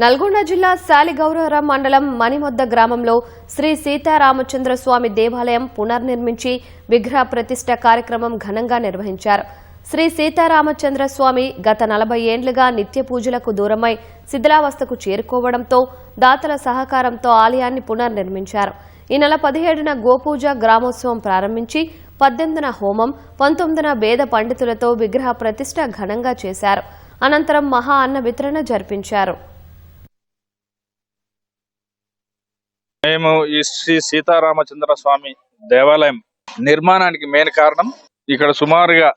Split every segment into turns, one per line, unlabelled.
నల్గొండ జిల్లా సాలిగౌరవరం మండలం మణిమొద్ద గ్రామంలో శ్రీ సీతారామచంద్ర స్వామి దేవాలయం పునర్నిర్మించి విగ్రహ ప్రతిష్ఠ కార్యక్రమం ఘనంగా నిర్వహించారు. శ్రీ సీతారామచంద్ర స్వామి గత 40 ఏండ్లుగా నిత్య పూజలకు దూరమై శిథిలావస్థకు చేరుకోవడంతో దాతల సహకారంతో ఆలయాన్ని పునర్నిర్మించారు. ఈ నెల 17న గోపూజ గ్రామోత్సవం ప్రారంభించి 18న హోమం, 19న వేద పండితులతో విగ్రహ ప్రతిష్ఠ ఘనంగా చేశారు. అనంతరం మహా అన్న వితరణ జరిపించారు.
మేము ఈ శ్రీ సీతారామచంద్ర స్వామి దేవాలయం నిర్మాణానికి మెయిన్ కారణం ఇక్కడ సుమారుగా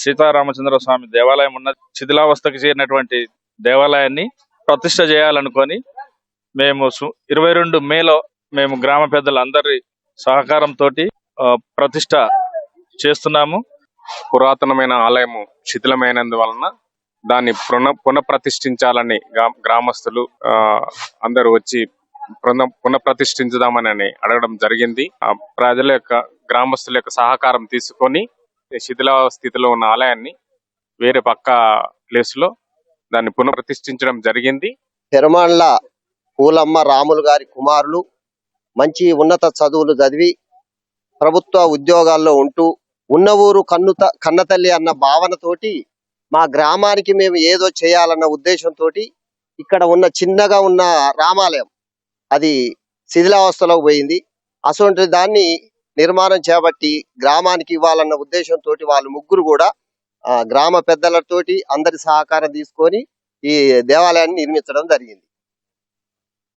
సీతారామచంద్ర స్వామి దేవాలయం ఉన్న శిథిలావస్థకు చేరినటువంటి దేవాలయాన్ని ప్రతిష్ఠ చేయాలనుకొని మేము 22 మేలో మేము గ్రామ పెద్దలందరి సహకారంతో ప్రతిష్ఠ చేస్తున్నాము.
పురాతనమైన ఆలయము శిథిలమైనందువలన దాన్ని పునఃప్రతిష్ఠించాలని గ్రామస్తులు అందరూ వచ్చి పునఃప్రతిష్ఠించుదామని అడగడం జరిగింది. ప్రజల యొక్క గ్రామస్తుల యొక్క సహకారం తీసుకొని శిథిల స్థితిలో ఉన్న ఆలయాన్ని వేరే పక్క ప్లేస్ లో దాన్ని పునఃప్రతిష్ఠించడం జరిగింది.
పెరమాండ్ల పూలమ్మ రాములు గారి కుమారులు మంచి ఉన్నత చదువులు చదివి ప్రభుత్వ ఉద్యోగాల్లో ఉంటూ ఉన్న ఊరు కన్నతల్లి అన్న భావనతోటి మా గ్రామానికి మేము ఏదో చేయాలన్న ఉద్దేశంతో ఇక్కడ ఉన్న చిన్నగా ఉన్న రామాలయం అది శిథిలావస్థలో పోయింది. అటువంటి దాన్ని నిర్మాణం చేపట్టి గ్రామానికి ఇవ్వాలన్న ఉద్దేశంతో వాళ్ళు ముగ్గురు కూడా గ్రామ పెద్దలతోటి అందరి సహకారం తీసుకొని ఈ దేవాలయాన్ని నిర్మించడం జరిగింది.